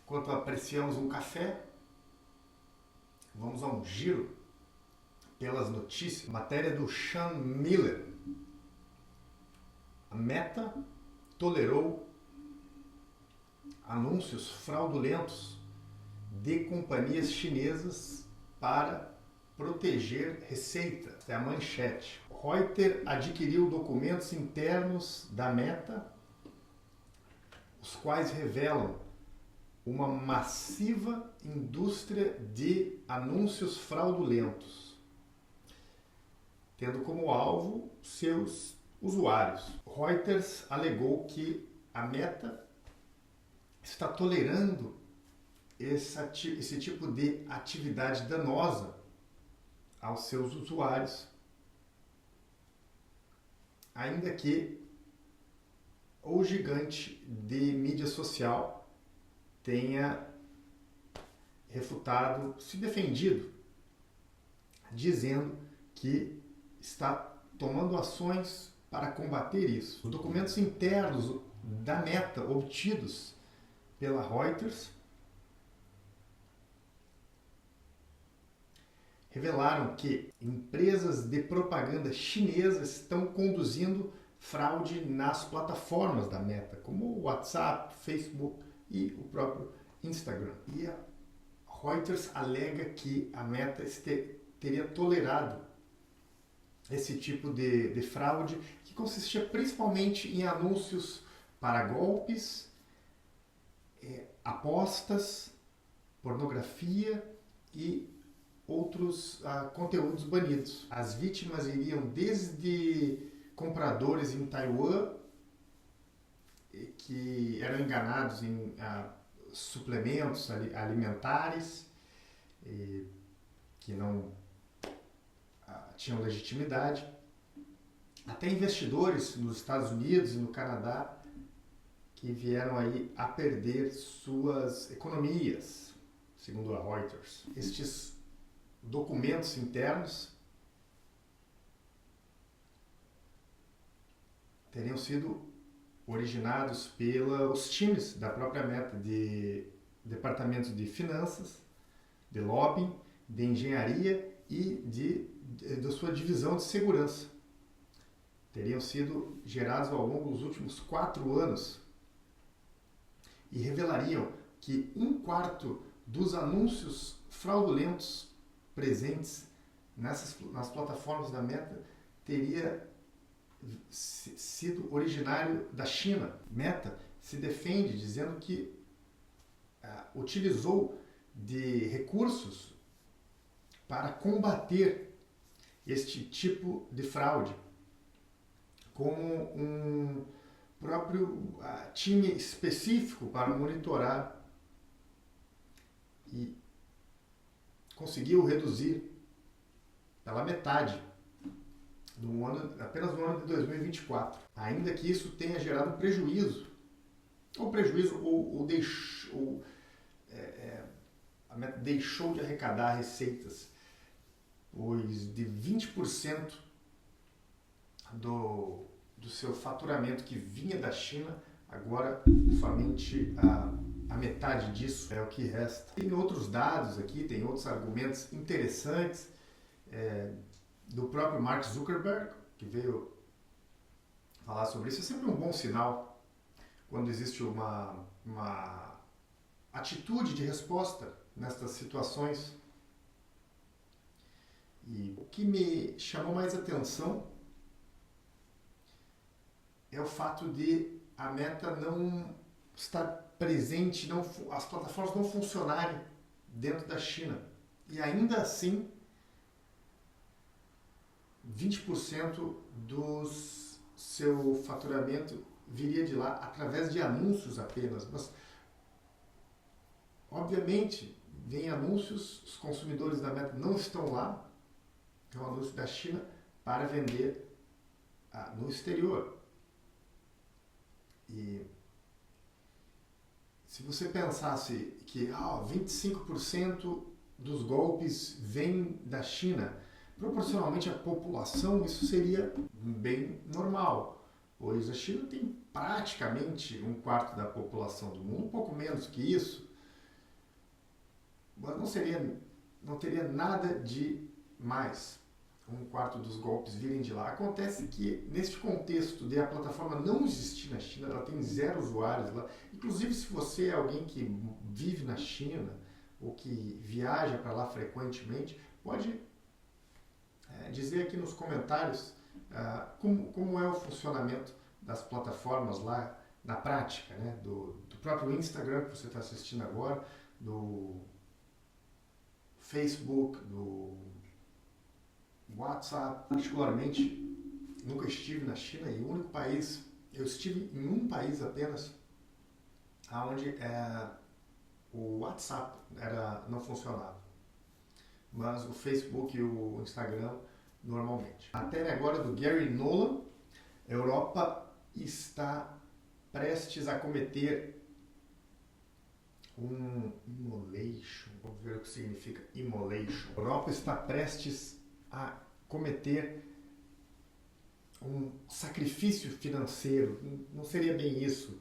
Enquanto apreciamos um café, vamos a um giro pelas notícias. Matéria do Sean Miller. A Meta tolerou anúncios fraudulentos de companhias chinesas para proteger receita. É a manchete. Reuters adquiriu documentos internos da Meta, os quais revelam uma massiva indústria de anúncios fraudulentos, tendo como alvo seus usuários. Reuters alegou que a Meta está tolerando esse tipo de atividade danosa aos seus usuários, ainda que o gigante de mídia social tenha refutado, se defendido, dizendo que está tomando ações para combater isso. Os documentos internos da Meta obtidos pela Reuters revelaram que empresas de propaganda chinesas estão conduzindo fraude nas plataformas da Meta, como o WhatsApp, Facebook e o próprio Instagram. E a Reuters alega que a Meta teria tolerado esse tipo de fraude, que consistia principalmente em anúncios para golpes, apostas, pornografia e outros conteúdos banidos. As vítimas iriam desde compradores em Taiwan que eram enganados em suplementos alimentares que não tinham legitimidade, até investidores nos Estados Unidos e no Canadá que vieram aí a perder suas economias, segundo a Reuters. Estes documentos internos teriam sido originados pelos times da própria Meta, de departamentos de finanças, de lobbying, de engenharia e da sua divisão de segurança. Teriam sido gerados ao longo dos últimos 4 anos e revelariam que 1/4 dos anúncios fraudulentos presentes nas plataformas da Meta teria sido originário da China. Meta se defende dizendo que utilizou de recursos para combater este tipo de fraude, como um próprio time específico para monitorar, e conseguiu reduzir pela metade apenas no ano de 2024, ainda que isso tenha gerado prejuízo, a Meta deixou de arrecadar receitas, pois de 20% do seu faturamento que vinha da China, agora somente a metade disso é o que resta. Tem outros dados aqui, tem outros argumentos interessantes, do próprio Mark Zuckerberg, que veio falar sobre isso. É sempre um bom sinal quando existe uma atitude de resposta nestas situações. E o que me chamou mais atenção é o fato de a Meta não estar presente, as plataformas não funcionarem dentro da China. E ainda assim, 20% do seu faturamento viria de lá através de anúncios apenas. Mas, obviamente, vem anúncios, os consumidores da Meta não estão lá, é um anúncio da China para vender no exterior. E se você pensasse que 25% dos golpes vêm da China, proporcionalmente à população, isso seria bem normal, pois a China tem praticamente 1/4 da população do mundo, um pouco menos que isso, Mas não teria nada de mais um quarto dos golpes virem de lá. Acontece que, neste contexto de a plataforma não existir na China, ela tem 0 usuários lá. Inclusive, se você é alguém que vive na China ou que viaja para lá frequentemente, pode dizer aqui nos comentários como é o funcionamento das plataformas lá na prática, né? Do próprio Instagram que você está assistindo agora, do Facebook, do WhatsApp. Particularmente, nunca estive na China e eu estive em um país apenas onde o WhatsApp não funcionava, mas o Facebook e o Instagram normalmente. A matéria agora do Gary Nolan: a Europa está prestes a cometer um immolation. Vamos ver o que significa immolation. A Europa está prestes a cometer um sacrifício financeiro. Não seria bem isso.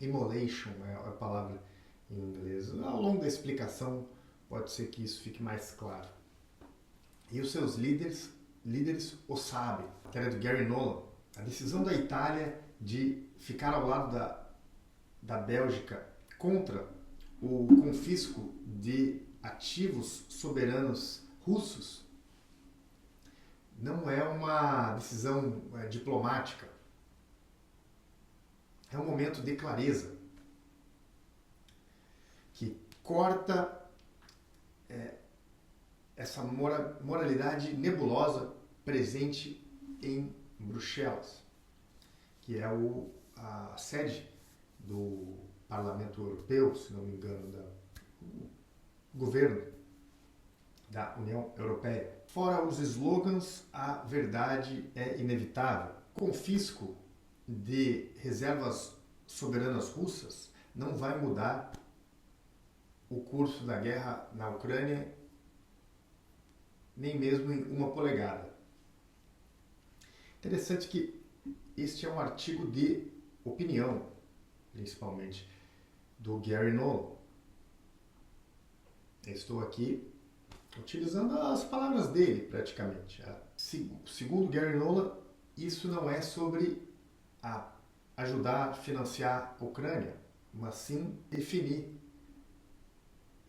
Immolation é a palavra em inglês. Ao longo da explicação pode ser que isso fique mais claro. E os seus líderes o sabem. A matéria do Gary Nolan: a decisão da Itália de ficar ao lado da Bélgica contra o confisco de ativos soberanos russos não é uma decisão diplomática. É um momento de clareza que corta essa moralidade nebulosa presente em Bruxelas, que é a sede do Parlamento Europeu, se não me engano, do governo da União Europeia. Fora os slogans, a verdade é inevitável. Confisco de reservas soberanas russas não vai mudar o curso da guerra na Ucrânia, nem mesmo em 1 polegada. Interessante que este é um artigo de opinião, principalmente, do Gary Nolan. Estou aqui utilizando as palavras dele, praticamente. Segundo Gary Nolan, isso não é sobre ajudar a financiar a Ucrânia, mas sim definir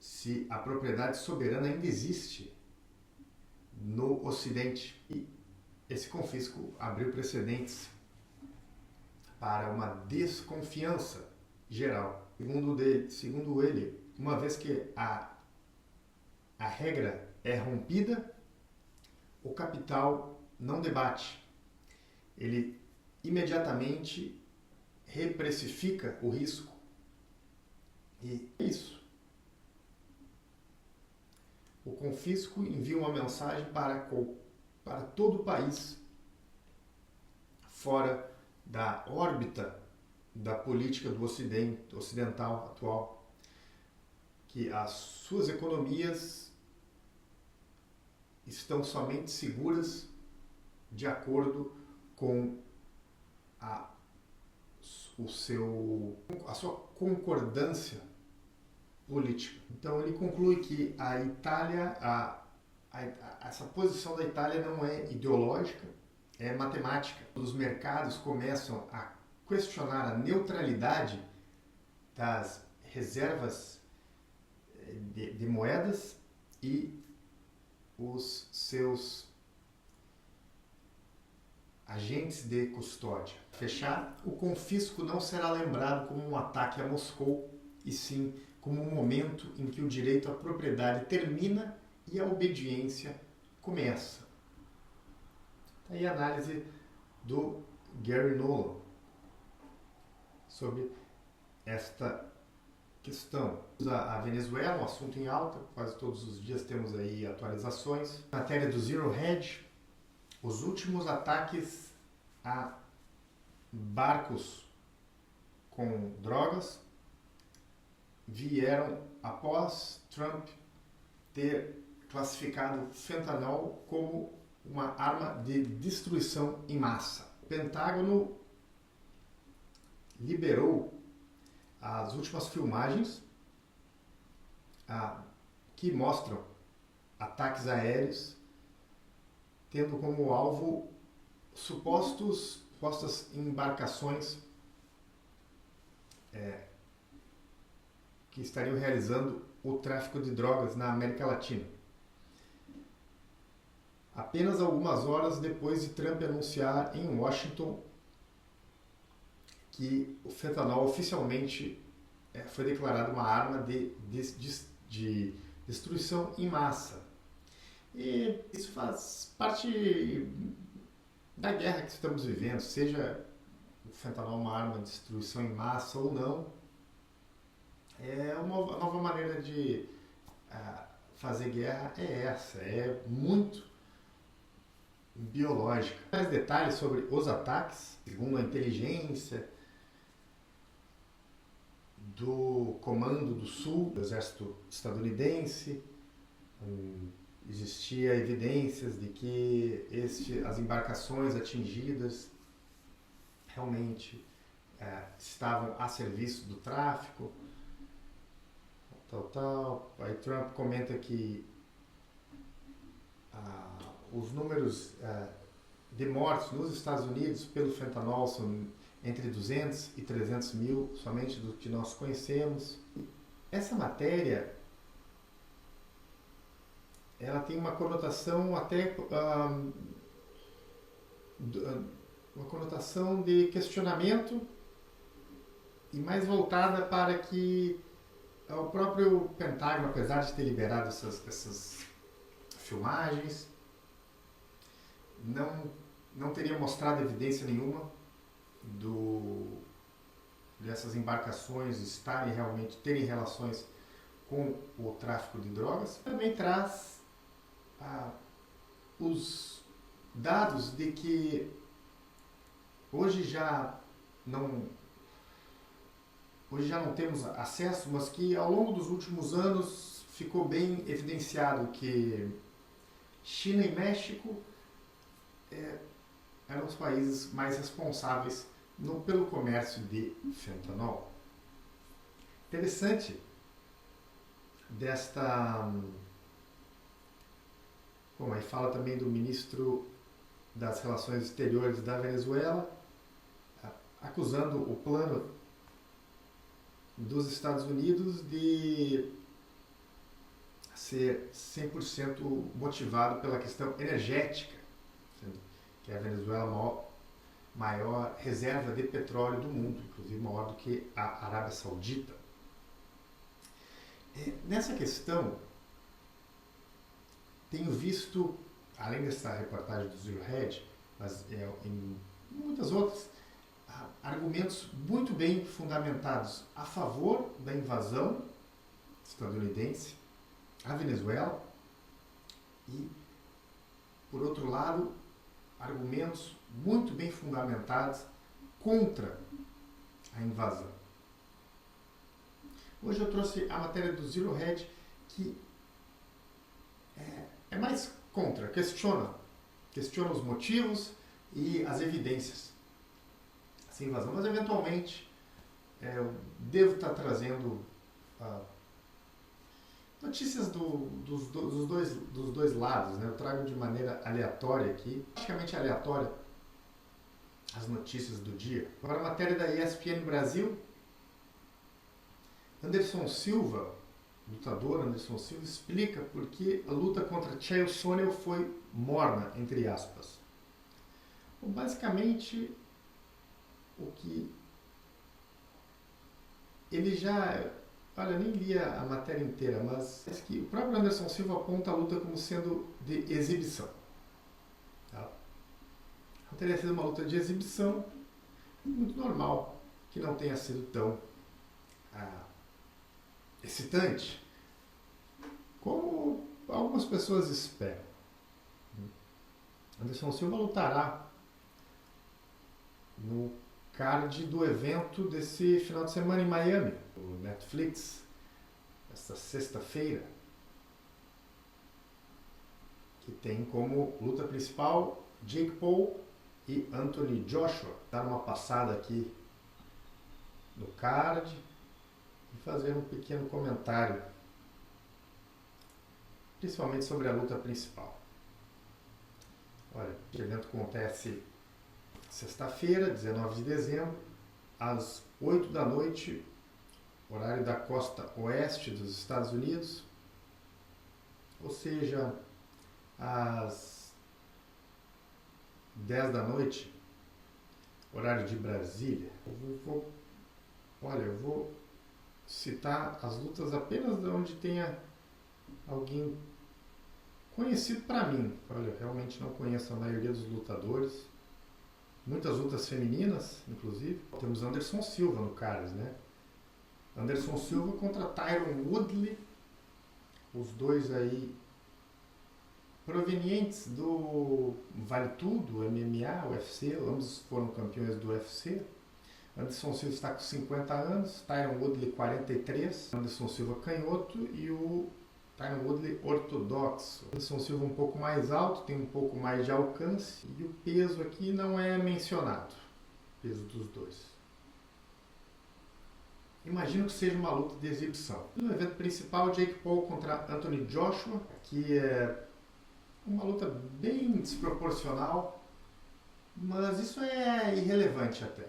se a propriedade soberana ainda existe no Ocidente. E esse confisco abriu precedentes para uma desconfiança geral. Segundo ele, uma vez que a regra é rompida, o capital não debate. Ele imediatamente reprecifica o risco. E é isso. O confisco envia uma mensagem para todo o país fora da órbita da política do Ocidente, ocidental atual, que as suas economias estão somente seguras de acordo com a sua concordância política. Então ele conclui que a Itália, essa posição da Itália não é ideológica, é matemática. Os mercados começam a questionar a neutralidade das reservas de moedas e os seus agentes de custódia. Fechar, o confisco não será lembrado como um ataque a Moscou, e sim como um momento em que o direito à propriedade termina e a obediência começa. Aí a análise do Gary Nolan sobre esta questão. A Venezuela, um assunto em alta, quase todos os dias temos aí atualizações. Matéria do Zero Hedge: os últimos ataques a barcos com drogas vieram após Trump ter classificado fentanol como uma arma de destruição em massa. O Pentágono liberou as últimas filmagens que mostram ataques aéreos tendo como alvo supostas embarcações que estariam realizando o tráfico de drogas na América Latina. Apenas algumas horas depois de Trump anunciar em Washington que o fentanol oficialmente foi declarado uma arma de destruição em massa. E isso faz parte da guerra que estamos vivendo, seja o fentanol uma arma de destruição em massa ou não. É uma nova maneira de fazer guerra é muito biológica. Mais detalhes sobre os ataques, segundo a inteligência do Comando do Sul, do Exército estadunidense, existia evidências de que as embarcações atingidas realmente estavam a serviço do tráfico, Aí Trump comenta que os números de mortes nos Estados Unidos pelo fentanol são entre 200 e 300 mil, somente do que nós conhecemos. Essa matéria ela tem uma conotação até uma conotação de questionamento e mais voltada para que o próprio Pentágono, apesar de ter liberado essas filmagens, não teria mostrado evidência nenhuma dessas embarcações terem relações com o tráfico de drogas. Também traz os dados de que hoje já não temos acesso, mas que ao longo dos últimos anos ficou bem evidenciado que China e México eram os países mais responsáveis pelo comércio de fentanol. Interessante Bom, aí fala também do ministro das Relações Exteriores da Venezuela, acusando o plano dos Estados Unidos de ser 100% motivado pela questão energética, que a Venezuela é a maior reserva de petróleo do mundo, inclusive maior do que a Arábia Saudita. Nessa questão, tenho visto, além dessa reportagem do Zero Hedge, mas em muitas outras, argumentos muito bem fundamentados a favor da invasão estadunidense à Venezuela e, por outro lado, argumentos muito bem fundamentados contra a invasão. Hoje eu trouxe a matéria do Zero Hedge, que é mais contra, questiona os motivos e as evidências dessa invasão, mas eventualmente eu devo estar trazendo notícias dos dois lados, né? Eu trago de maneira aleatória aqui, praticamente aleatória, as notícias do dia. Agora, a matéria da ESPN Brasil, lutador Anderson Silva, explica por que a luta contra Chael Sonnen foi morna, entre aspas. Bom, basicamente, o que ele já... Olha, eu nem li a matéria inteira, mas é que o próprio Anderson Silva aponta a luta como sendo de exibição. Tá? Não teria sido uma luta de exibição, muito normal que não tenha sido tão excitante como algumas pessoas esperam. Anderson Silva lutará no card do evento desse final de semana em Miami, o Netflix, esta sexta-feira, que tem como luta principal Jake Paul e Anthony Joshua. Vou dar uma passada aqui no card e fazer um pequeno comentário principalmente sobre a luta principal. Olha, o evento acontece sexta-feira, 19 de dezembro, às 8 da noite, horário da costa oeste dos Estados Unidos, ou seja, às 10 da noite, horário de Brasília. Eu vou citar as lutas apenas de onde tenha alguém conhecido para mim. Olha, eu realmente não conheço a maioria dos lutadores. Muitas lutas femininas, inclusive. Temos Anderson Silva no Caras, né? Anderson Silva contra Tyron Woodley. Os dois aí provenientes do Vale Tudo, MMA, UFC. Ambos foram campeões do UFC. Anderson Silva está com 50 anos, Tyron Woodley 43. Anderson Silva canhoto e o Tyron Woodley ortodoxo. Anderson Silva um pouco mais alto, tem um pouco mais de alcance e o peso aqui não é mencionado, o peso dos dois. Imagino que seja uma luta de exibição. No evento principal, Jake Paul contra Anthony Joshua, que é uma luta bem desproporcional, mas isso é irrelevante até.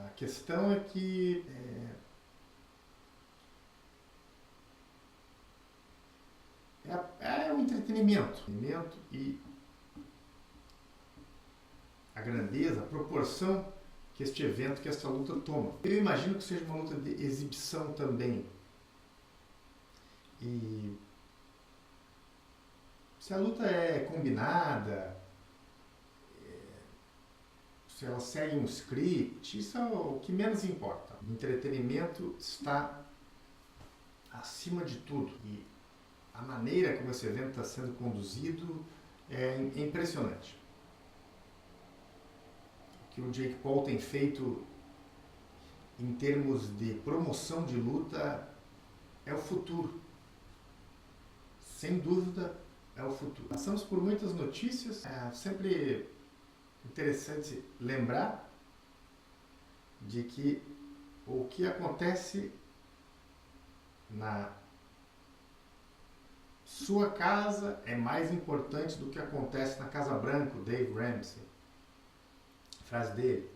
A questão é que é um entretenimento e a grandeza, a proporção que este evento, que esta luta toma. Eu imagino que seja uma luta de exibição também. E se a luta é combinada, se ela segue um script, isso é o que menos importa. O entretenimento está acima de tudo. E a maneira como esse evento está sendo conduzido é impressionante. O que o Jake Paul tem feito em termos de promoção de luta é o futuro. Sem dúvida, é o futuro. Passamos por muitas notícias, sempre interessante lembrar de que o que acontece na sua casa é mais importante do que acontece na Casa Branca, Dave Ramsey. Frase dele.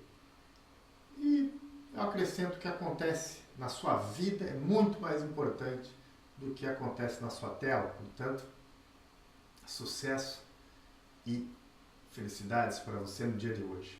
E eu acrescento que acontece na sua vida é muito mais importante do que acontece na sua tela. Portanto, sucesso e felicidades para você no dia de hoje.